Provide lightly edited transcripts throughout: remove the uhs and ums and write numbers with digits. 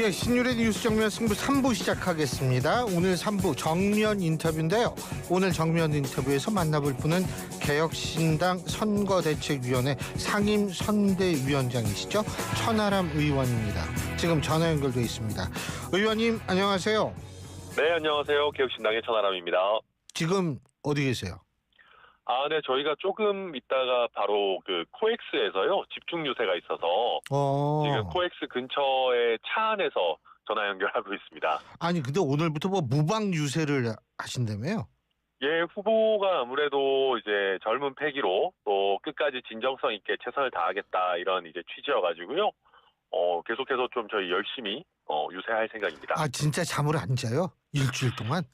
예, 신율의 뉴스 정면 승부 3부 시작하겠습니다. 오늘 3부 정면 인터뷰인데요. 오늘 정면 인터뷰에서 만나볼 분은 개혁신당 선거대책위원회 상임선대위원장이시죠. 천하람 의원입니다. 지금 전화 연결돼 있습니다. 의원님 안녕하세요. 네, 안녕하세요. 개혁신당의 천하람입니다. 지금 어디 계세요? 네, 저희가 조금 있다가 바로 그 코엑스에서요, 집중 유세가 있어서 지금 코엑스 근처의 차 안에서 전화 연결하고 있습니다. 아니, 근데 오늘부터 뭐 무방 유세를 하신다며요? 예, 후보가 아무래도 이제 젊은 패기로 또 끝까지 진정성 있게 최선을 다하겠다 이런 이제 취지여가지고요. 계속해서 좀 저희 열심히 유세할 생각입니다. 아, 진짜 잠을 안 자요? 일주일 동안?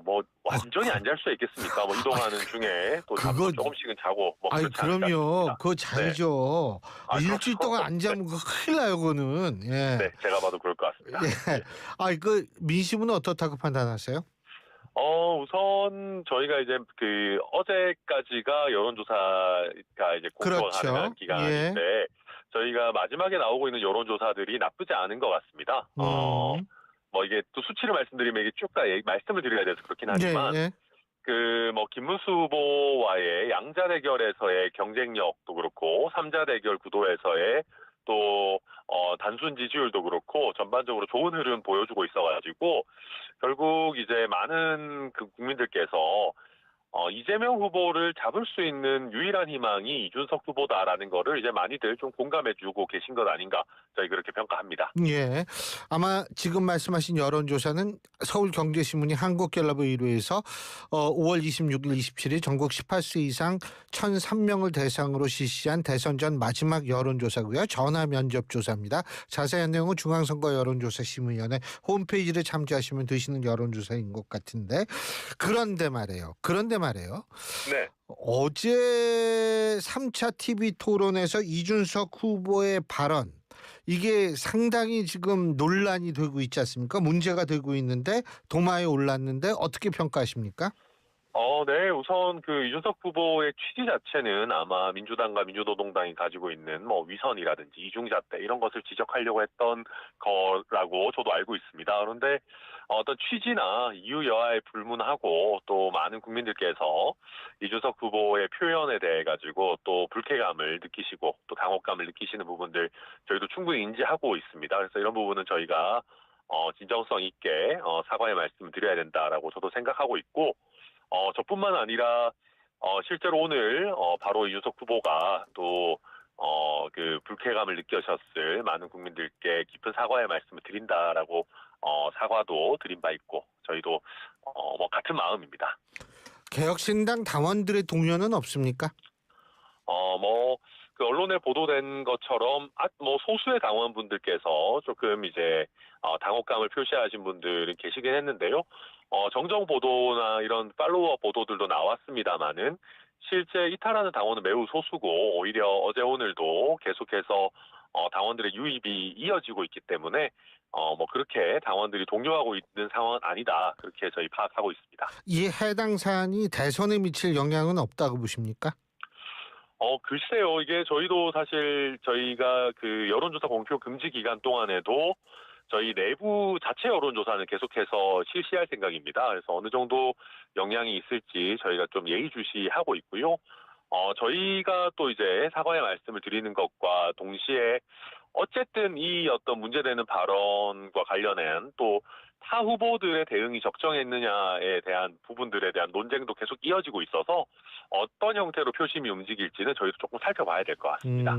뭐 완전히 안 잘 수 있겠습니까? 뭐 이동하는 중에 또 그거 조금씩은 자고 뭐 아니 그렇지 않을까 그럼요. 싶습니다. 그거 자야죠. 일주일 동안 안 자면 그거 큰일 나요, 그거는. 예. 네, 제가 봐도 그럴 것 같습니다. 예. 그 민심은 어떻다고 판단하세요? 우선 저희가 이제 그 어제까지가 여론조사가 이제 공표가 그렇죠. 가능한 기간인데 저희가 마지막에 나오고 있는 여론조사들이 나쁘지 않은 것 같습니다. 뭐 이게 또 수치를 말씀드리면 이게 쭉 다 말씀을 드려야 돼서 그렇긴 하지만 그 뭐 김문수 후보와의 양자 대결에서의 경쟁력도 그렇고 삼자 대결 구도에서의 또 단순 지지율도 그렇고 전반적으로 좋은 흐름 보여주고 있어가지고 결국 이제 많은 그 국민들께서 이재명 후보를 잡을 수 있는 유일한 희망이 이준석 후보다라는 거를 이제 많이들 좀 공감해주고 계신 것 아닌가 저희 그렇게 평가합니다. 예. 아마 지금 말씀하신 여론조사는 서울경제신문이 한국갤럽에 의뢰해서 5월 26일, 27일 전국 18세 이상 1,003명을 대상으로 실시한 대선 전 마지막 여론조사고요. 전화 면접 조사입니다. 자세한 내용은 중앙선거 여론조사심의위원회 홈페이지를 참조하시면 되시는 여론조사인 것 같은데 그런데 말이에요. 네. 어제 3차 TV 토론에서 이준석 후보의 발언 이게 상당히 지금 논란이 되고 있지 않습니까? 문제가 되고 있는데 도마에 올랐는데 어떻게 평가하십니까? 네. 우선 그 이준석 후보의 취지 자체는 아마 민주당과 민주노동당이 가지고 있는 뭐 위선이라든지 이중잣대 이런 것을 지적하려고 했던 거라고 저도 알고 있습니다. 그런데 어떤 취지나 이유 여하에 불문하고 또 많은 국민들께서 이준석 후보의 표현에 대해 가지고 또 불쾌감을 느끼시고 또 당혹감을 느끼시는 부분들 저희도 충분히 인지하고 있습니다. 그래서 이런 부분은 저희가 진정성 있게 사과의 말씀을 드려야 된다라고 저도 생각하고 있고 저뿐만 아니라 실제로 오늘 바로 이준석 후보가 또 그 불쾌감을 느끼셨을 많은 국민들께 깊은 사과의 말씀을 드린다라고 사과도 드린 바 있고 저희도 뭐 같은 마음입니다. 개혁신당 당원들의 동요는 없습니까? 뭐 그 언론에 보도된 것처럼 뭐 소수의 당원분들께서 조금 이제 당혹감을 표시하신 분들은 계시긴 했는데요. 정정 보도나 이런 팔로워 보도들도 나왔습니다만은 실제 이탈하는 당원은 매우 소수고 오히려 어제 오늘도 계속해서 당원들의 유입이 이어지고 있기 때문에 뭐 그렇게 당원들이 동요하고 있는 상황은 아니다 그렇게 저희 파악하고 있습니다. 이 해당 사안이 대선에 미칠 영향은 없다고 보십니까? 글쎄요. 이게 저희도 사실 저희가 그 여론조사 공표 금지 기간 동안에도 저희 내부 자체 여론조사는 계속해서 실시할 생각입니다. 그래서 어느 정도 영향이 있을지 저희가 좀 예의주시하고 있고요. 저희가 또 이제 사과의 말씀을 드리는 것과 동시에 어쨌든 이 어떤 문제되는 발언과 관련한 또 타 후보들의 대응이 적정했느냐에 대한 부분들에 대한 논쟁도 계속 이어지고 있어서 어떤 형태로 표심이 움직일지는 저희도 조금 살펴봐야 될 것 같습니다.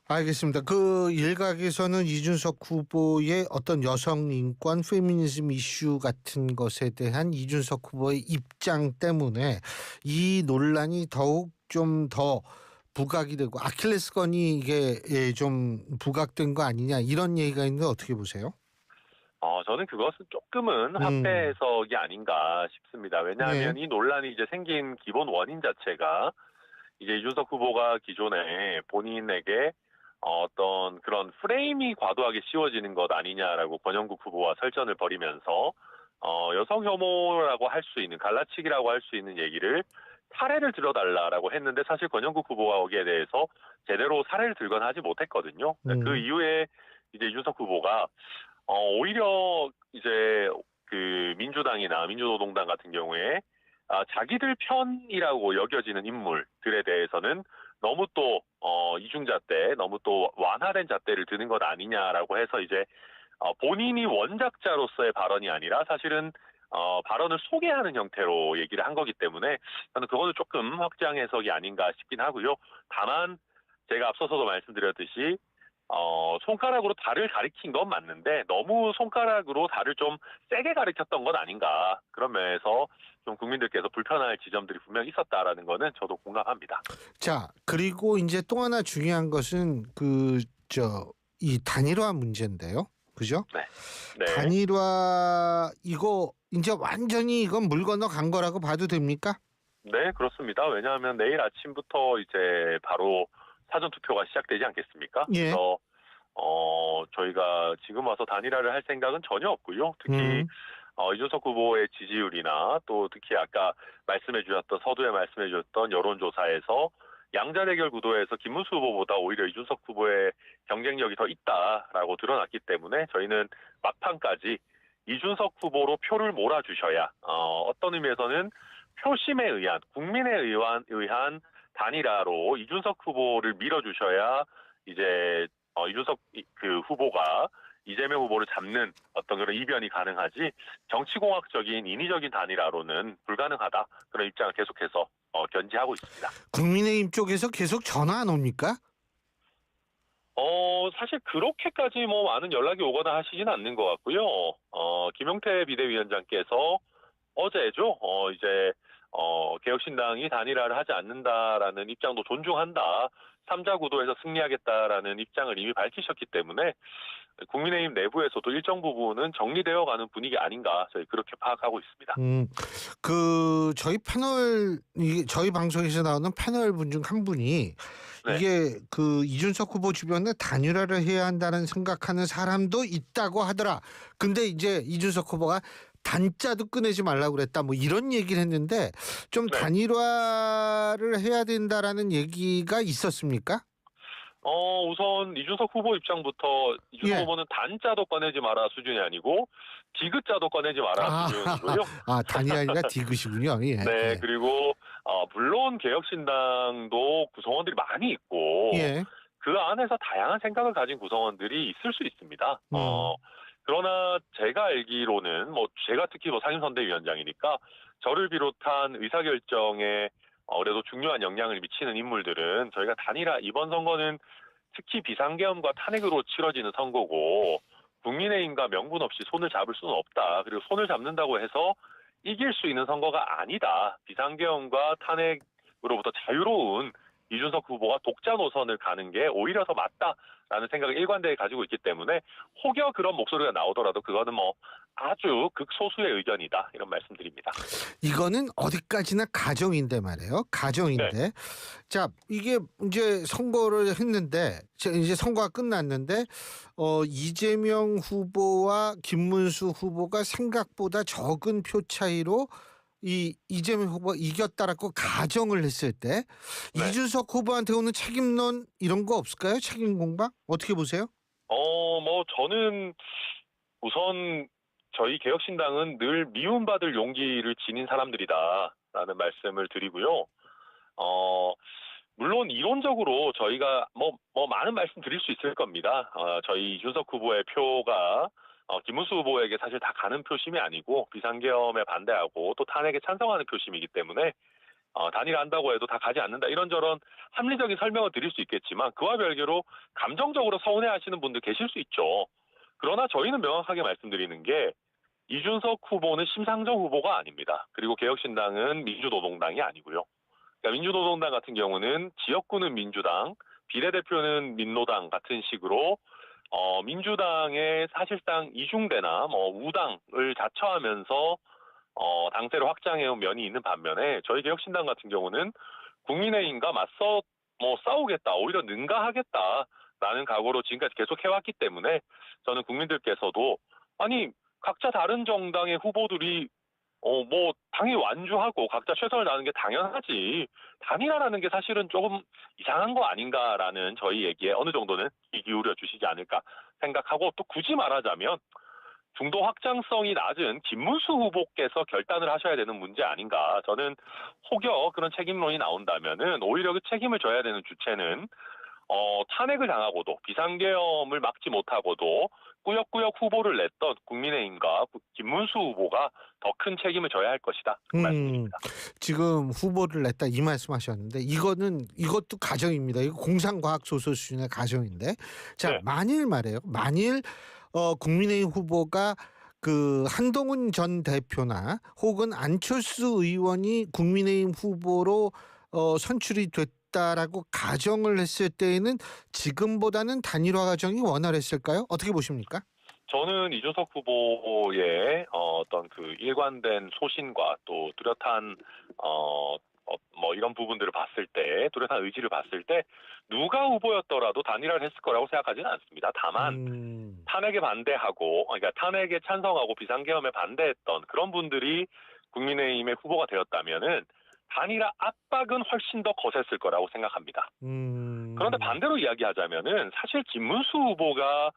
알겠습니다. 그 일각에서는 이준석 후보의 어떤 여성 인권, 페미니즘 이슈 같은 것에 대한 이준석 후보의 입장 때문에 이 논란이 더욱 좀 더 부각이 되고 아킬레스건이 이게 좀 부각된 거 아니냐 이런 얘기가 있는데 어떻게 보세요? 저는 그것은 조금은 화폐 해석이 아닌가 싶습니다. 왜냐하면 이 논란이 이제 생긴 기본 원인 자체가 이제 이준석 후보가 기존에 본인에게 어떤 그런 프레임이 과도하게 씌워지는 것 아니냐라고 권영국 후보와 설전을 벌이면서 여성 혐오라고 할 수 있는 갈라치기라고 할 수 있는 얘기를 사례를 들어달라라고 했는데 사실 권영국 후보가 거기에 대해서 제대로 사례를 들거나 하지 못했거든요. 그 이후에 이제 이준석 후보가 오히려 이제 그 민주당이나 민주노동당 같은 경우에 자기들 편이라고 여겨지는 인물들에 대해서는 너무 또 이중잣대, 너무 또 완화된 잣대를 드는 것 아니냐라고 해서 이제 본인이 원작자로서의 발언이 아니라 사실은 발언을 소개하는 형태로 얘기를 한 거기 때문에 저는 그거는 조금 확장 해석이 아닌가 싶긴 하고요. 다만 제가 앞서서도 말씀드렸듯이 손가락으로 달을 가리킨 건 맞는데 너무 손가락으로 달을 좀 세게 가리켰던 건 아닌가. 그런 면에서 좀 국민들께서 불편할 지점들이 분명히 있었다라는 거는 저도 공감합니다. 자, 그리고 이제 또 하나 중요한 것은 이 단일화 문제인데요. 그죠? 네. 네. 단일화 이거 이제 완전히 이건 물 건너간 거라고 봐도 됩니까? 네, 그렇습니다. 왜냐하면 내일 아침부터 이제 바로 사전 투표가 시작되지 않겠습니까? 예. 그래서 저희가 지금 와서 단일화를 할 생각은 전혀 없고요. 특히 이준석 후보의 지지율이나 또 특히 아까 말씀해 주셨던 서두에 말씀해 주셨던 여론조사에서 양자 대결 구도에서 김문수 후보보다 오히려 이준석 후보의 경쟁력이 더 있다라고 드러났기 때문에 저희는 막판까지 이준석 후보로 표를 몰아주셔야 어떤 의미에서는 표심에 의한 국민에 의한 단일화로 이준석 후보를 밀어주셔야 이제 이준석 그 후보가 이재명 후보를 잡는 어떤 그런 이변이 가능하지 정치공학적인 인위적인 단일화로는 불가능하다 그런 입장을 계속해서 견지하고 있습니다. 국민의힘 쪽에서 계속 전화 안 옵니까? 사실 그렇게까지 뭐 많은 연락이 오거나 하시진 않는 것 같고요. 김용태 비대위원장께서 어제죠. 이제 개혁신당이 단일화를 하지 않는다라는 입장도 존중한다. 3자 구도에서 승리하겠다라는 입장을 이미 밝히셨기 때문에 국민의힘 내부에서도 일정 부분은 정리되어 가는 분위기 아닌가 저희 그렇게 파악하고 있습니다. 저희 방송에서 나오는 패널 분 중 한 분이 네. 이게 그 이준석 후보 주변에 단일화를 해야 한다는 생각하는 사람도 있다고 하더라. 근데 이제 이준석 후보가 단자도 꺼내지 말라고 그랬다. 뭐 이런 얘기를 했는데 좀 네. 단일화를 해야 된다라는 얘기가 있었습니까? 우선 이준석 후보 입장부터 이준석 예. 후보는 단자도 꺼내지 마라 수준이 아니고 디귿자도 꺼내지 마라 수준이고요. 단이 아니라 디귿이군요. 예. 네, 예. 그리고 물론 개혁신당도 구성원들이 많이 있고 예. 그 안에서 다양한 생각을 가진 구성원들이 있을 수 있습니다. 그러나 제가 알기로는 제가 특히 상임선대위원장이니까 저를 비롯한 의사결정에 그래도 중요한 영향을 미치는 인물들은 저희가 단일화 이번 선거는 특히 비상계엄과 탄핵으로 치러지는 선거고 국민의힘과 명분 없이 손을 잡을 수는 없다. 그리고 손을 잡는다고 해서 이길 수 있는 선거가 아니다. 비상계엄과 탄핵으로부터 자유로운 이준석 후보가 독자 노선을 가는 게 오히려 더 맞다라는 생각을 일관되게 가지고 있기 때문에 혹여 그런 목소리가 나오더라도 그거는 아주 극소수의 의견이다 이런 말씀드립니다. 이거는 어디까지나 가정인데 말이에요. 가정인데. 네. 자, 이게 이제 선거를 했는데 이제 선거가 끝났는데 이재명 후보와 김문수 후보가 생각보다 적은 표 차이로 이재명 후보가 이겼다라고 가정을 했을 때 네. 이준석 후보한테 오는 책임론 이런 거 없을까요? 책임 공방? 어떻게 보세요? 저는 우선 저희 개혁신당은 늘 미움받을 용기를 지닌 사람들이다라는 말씀을 드리고요. 물론 이론적으로 저희가 많은 말씀 드릴 수 있을 겁니다. 저희 이준석 후보의 표가 김문수 후보에게 사실 다 가는 표심이 아니고 비상계엄에 반대하고 또 탄핵에 찬성하는 표심이기 때문에 단일화한다고 해도 다 가지 않는다 이런저런 합리적인 설명을 드릴 수 있겠지만 그와 별개로 감정적으로 서운해하시는 분들 계실 수 있죠. 그러나 저희는 명확하게 말씀드리는 게 이준석 후보는 심상정 후보가 아닙니다. 그리고 개혁신당은 민주노동당이 아니고요. 그러니까 민주노동당 같은 경우는 지역구는 민주당, 비례대표는 민노당 같은 식으로 민주당의 사실상 이중대나 우당을 자처하면서 당세를 확장해온 면이 있는 반면에 저희 개혁신당 같은 경우는 국민의힘과 맞서 싸우겠다, 오히려 능가하겠다라는 각오로 지금까지 계속 해왔기 때문에 저는 국민들께서도 아니 각자 다른 정당의 후보들이 뭐 당연히 완주하고 각자 최선을 다하는 게 당연하지. 단일화라는 게 사실은 조금 이상한 거 아닌가라는 저희 얘기에 어느 정도는 귀 기울여 주시지 않을까 생각하고, 또 굳이 말하자면 중도 확장성이 낮은 김문수 후보께서 결단을 하셔야 되는 문제 아닌가. 저는 혹여 그런 책임론이 나온다면은 오히려 그 책임을 져야 되는 주체는 탄핵을 당하고도 비상계엄을 막지 못하고도 꾸역꾸역 후보를 냈던 국민의힘과 김문수 후보가 더 큰 책임을 져야 할 것이다. 그 말씀입니다. 지금 후보를 냈다 이 말씀하셨는데 이것도 가정입니다. 이거 공상과학 소설 수준의 가정인데, 자 네. 만일 국민의힘 후보가 그 한동훈 전 대표나 혹은 안철수 의원이 국민의힘 후보로 선출이 됐다라고 가정을 했을 때에는 지금보다는 단일화 과정이 원활했을까요? 어떻게 보십니까? 저는 이준석 후보의 어떤 그 일관된 소신과 또 뚜렷한 뭐 이런 부분들을 봤을 때, 뚜렷한 의지를 봤을 때 누가 후보였더라도 단일화를 했을 거라고 생각하지는 않습니다. 다만 탄핵에 반대하고, 그러니까 탄핵에 찬성하고 비상계엄에 반대했던 그런 분들이 국민의힘의 후보가 되었다면은 단일화 압박은 훨씬 더 거셌을 거라고 생각합니다. 그런데 반대로 이야기하자면은 사실 김문수 후보가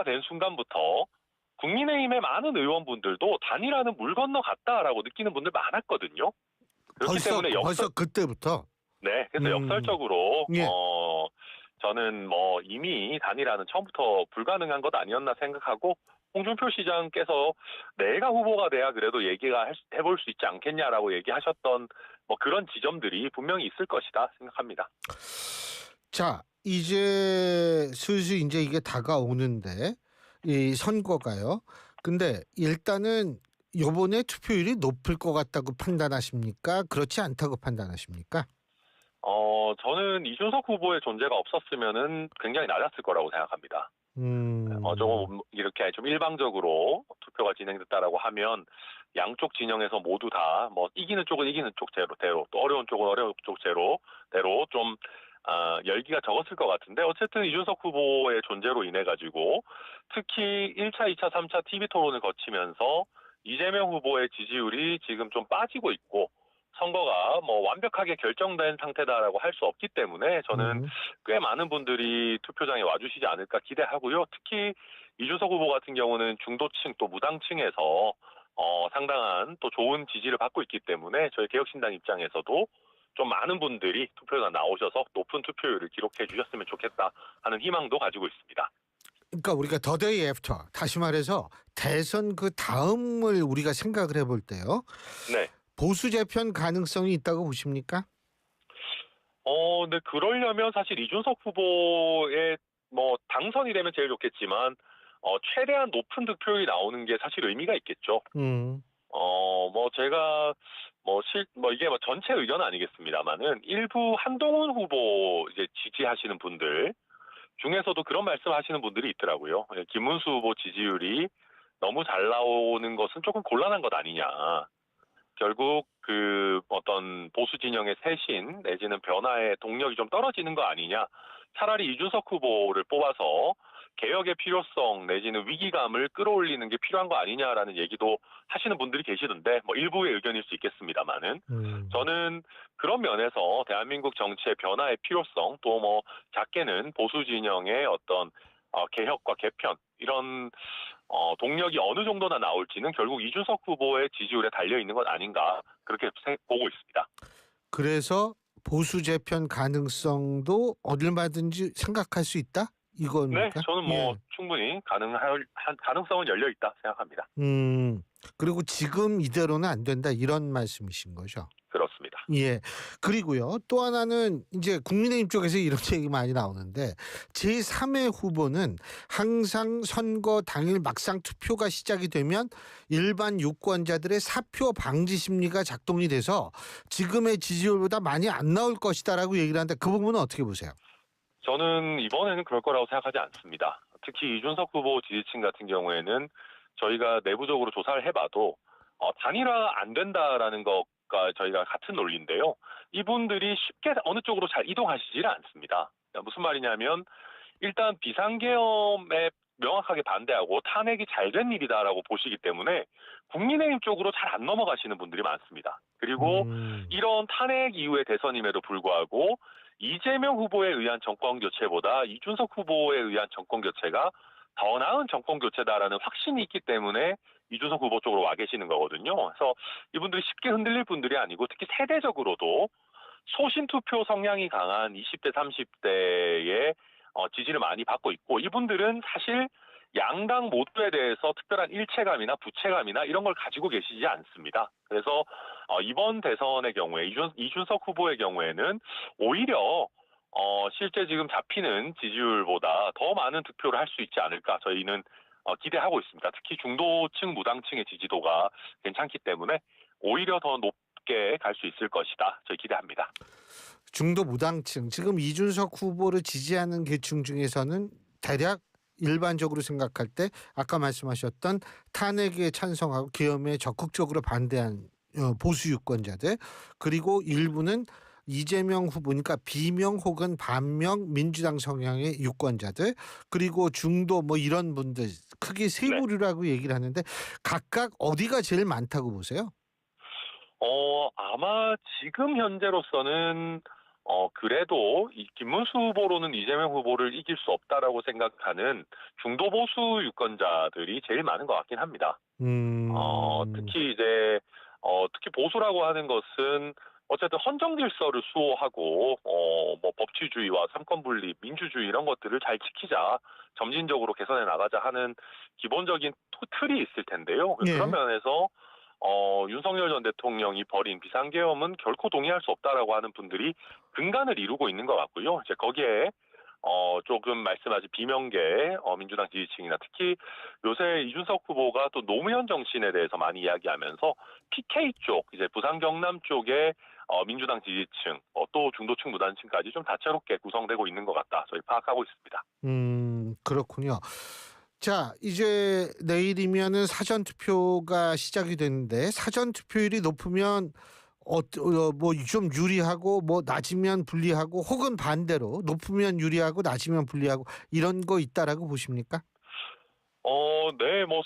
된 순간부터 국민의힘의 많은 의원분들도 단일화는 물 건너갔다라고 느끼는 분들 많았거든요. 그렇기 때문에 벌써 그때부터. 네, 그래서 역설적으로 예. 저는 뭐 이미 단일화는 처음부터 불가능한 것 아니었나 생각하고, 홍준표 시장께서 내가 후보가 돼야 그래도 해볼 수 있지 않겠냐라고 얘기하셨던 뭐 그런 지점들이 분명히 있을 것이다 생각합니다. 자, 이제 슬슬 이제 이게 다가오는데 이 선거가요. 근데 일단은 요번에 투표율이 높을 것 같다고 판단하십니까? 그렇지 않다고 판단하십니까? 저는 이준석 후보의 존재가 없었으면은 굉장히 낮았을 거라고 생각합니다. 조금 이렇게 좀 일방적으로 투표가 진행됐다라고 하면 양쪽 진영에서 모두 다 뭐 이기는 쪽은 이기는 쪽대로, 또 어려운 쪽은 어려운 쪽대로 좀 열기가 적었을 것 같은데, 어쨌든 이준석 후보의 존재로 인해 가지고 특히 1차, 2차, 3차 TV 토론을 거치면서 이재명 후보의 지지율이 지금 좀 빠지고 있고, 선거가 뭐 완벽하게 결정된 상태다라고 할 수 없기 때문에 저는 꽤 많은 분들이 투표장에 와주시지 않을까 기대하고요. 특히 이준석 후보 같은 경우는 중도층 또 무당층에서 상당한 또 좋은 지지를 받고 있기 때문에 저희 개혁신당 입장에서도 좀 많은 분들이 투표장 나오셔서 높은 투표율을 기록해 주셨으면 좋겠다 하는 희망도 가지고 있습니다. 그러니까 우리가 더 데이 애프터, 다시 말해서 대선 그 다음을 우리가 생각을 해볼 때요. 네. 보수 재편 가능성이 있다고 보십니까? 근데 그러려면 사실 이준석 후보의 뭐 당선이 되면 제일 좋겠지만 최대한 높은 득표율이 나오는 게 사실 의미가 있겠죠. 뭐 제가 이게 뭐 전체 의견 아니겠습니다만은 일부 한동훈 후보 이제 지지하시는 분들 중에서도 그런 말씀하시는 분들이 있더라고요. 김문수 후보 지지율이 너무 잘 나오는 것은 조금 곤란한 것 아니냐. 결국 그 어떤 보수 진영의 쇄신 내지는 변화의 동력이 좀 떨어지는 거 아니냐. 차라리 이준석 후보를 뽑아서 개혁의 필요성 내지는 위기감을 끌어올리는 게 필요한 거 아니냐라는 얘기도 하시는 분들이 계시던데, 뭐 일부의 의견일 수 있겠습니다만은 저는 그런 면에서 대한민국 정치의 변화의 필요성, 또 뭐 작게는 보수 진영의 어떤 개혁과 개편 이런 동력이 어느 정도나 나올지는 결국 이준석 후보의 지지율에 달려 있는 것 아닌가, 그렇게 보고 있습니다. 그래서 보수 재편 가능성도 얼마든지 생각할 수 있다? 이겁니까? 네, 저는 뭐 충분히 가능성은 열려 있다 생각합니다. 그리고 지금 이대로는 안 된다, 이런 말씀이신 거죠? 그렇습니다. 예. 그리고요, 또 하나는 이제 국민의힘 쪽에서 이런 얘기 많이 나오는데, 제3의 후보는 항상 선거 당일 막상 투표가 시작이 되면 일반 유권자들의 사표 방지 심리가 작동이 돼서 지금의 지지율보다 많이 안 나올 것이다라고 얘기를 하는데, 그 부분은 어떻게 보세요? 저는 이번에는 그럴 거라고 생각하지 않습니다. 특히 이준석 후보 지지층 같은 경우에는 저희가 내부적으로 조사를 해봐도 단일화 안 된다라는 것과 저희가 같은 논리인데요. 이분들이 쉽게 어느 쪽으로 잘 이동하시지는 않습니다. 무슨 말이냐면 일단 비상계엄에 명확하게 반대하고 탄핵이 잘된 일이다라고 보시기 때문에 국민의힘 쪽으로 잘 안 넘어가시는 분들이 많습니다. 그리고 이런 탄핵 이후의 대선임에도 불구하고 이재명 후보에 의한 정권 교체보다 이준석 후보에 의한 정권 교체가 더 나은 정권 교체다라는 확신이 있기 때문에 이준석 후보 쪽으로 와 계시는 거거든요. 그래서 이분들이 쉽게 흔들릴 분들이 아니고 특히 세대적으로도 소신 투표 성향이 강한 20대, 30대의 지지를 많이 받고 있고 이분들은 사실 양당 모두에 대해서 특별한 일체감이나 부채감이나 이런 걸 가지고 계시지 않습니다. 그래서 이번 대선의 경우에 이준석 후보의 경우에는 오히려 실제 지금 잡히는 지지율보다 더 많은 득표를 할 수 있지 않을까 저희는 기대하고 있습니다. 특히 중도층, 무당층의 지지도가 괜찮기 때문에 오히려 더 높게 갈 수 있을 것이다. 저희 기대합니다. 중도 무당층, 지금 이준석 후보를 지지하는 계층 중에서는 대략 일반적으로 생각할 때 아까 말씀하셨던 탄핵에 찬성하고 계엄에 적극적으로 반대한 보수 유권자들, 그리고 일부는 이재명 후보니까 비명 혹은 반명 민주당 성향의 유권자들, 그리고 중도 뭐 이런 분들, 크게 세 네. 부류라고 얘기를 하는데 각각 어디가 제일 많다고 보세요? 아마 지금 현재로서는 그래도 이 김문수 후보로는 이재명 후보를 이길 수 없다라고 생각하는 중도 보수 유권자들이 제일 많은 것 같긴 합니다. 특히 이제 특히 보수라고 하는 것은 어쨌든 헌정 질서를 수호하고 뭐 법치주의와 삼권 분립, 민주주의 이런 것들을 잘 지키자, 점진적으로 개선해 나가자 하는 기본적인 틀이 있을 텐데요. 예. 그런 면에서 윤석열 전 대통령이 벌인 비상계엄은 결코 동의할 수 없다라고 하는 분들이 근간을 이루고 있는 것 같고요. 이제 거기에 조금 말씀하신 비명계 민주당 지지층이나 특히 요새 이준석 후보가 또 노무현 정신에 대해서 많이 이야기하면서 PK 쪽, 이제 부산 경남 쪽에 민주당 지지층, 또 중도층 무단층까지 좀 다채롭게 구성되고 있는 것 같다. 저희 파악하고 있습니다. 그렇군요. 자, 이제 내일이면은 사전 투표가 시작이 되는데 사전 투표율이 높으면 뭐 좀 유리하고 뭐 낮으면 불리하고 혹은 반대로 높으면 유리하고 낮으면 불리하고 이런 거 있다라고 보십니까? 네, 뭐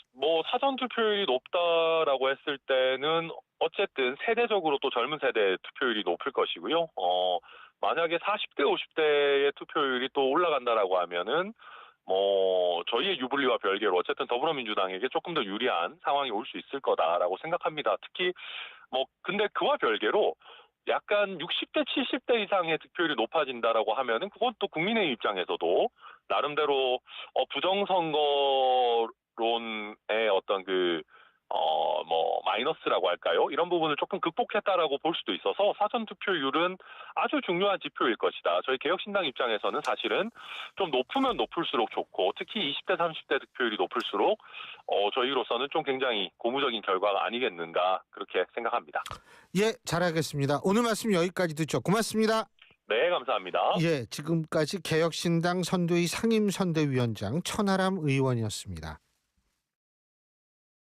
사전 투표율이 높다라고 했을 때는 어쨌든 세대적으로 또 젊은 세대의 투표율이 높을 것이고요. 만약에 40대, 50대의 투표율이 또 올라간다라고 하면은 뭐 저희의 유불리와 별개로 어쨌든 더불어민주당에게 조금 더 유리한 상황이 올 수 있을 거다라고 생각합니다. 특히 뭐 근데 그와 별개로 약간 60대, 70대 이상의 득표율이 높아진다라고 하면은 그건 또 국민의 입장에서도 나름대로 부정선거론의 어떤 뭐 마이너스라고 할까요? 이런 부분을 조금 극복했다라고 볼 수도 있어서 사전 투표율은 아주 중요한 지표일 것이다. 저희 개혁신당 입장에서는 사실은 좀 높으면 높을수록 좋고 특히 20대, 30대 득표율이 높을수록 저희로서는 좀 굉장히 고무적인 결과가 아니겠는가 그렇게 생각합니다. 예, 잘 알겠습니다. 오늘 말씀 여기까지 듣죠. 고맙습니다. 네, 감사합니다. 예, 지금까지 개혁신당 선대위 상임선대위원장 천하람 의원이었습니다.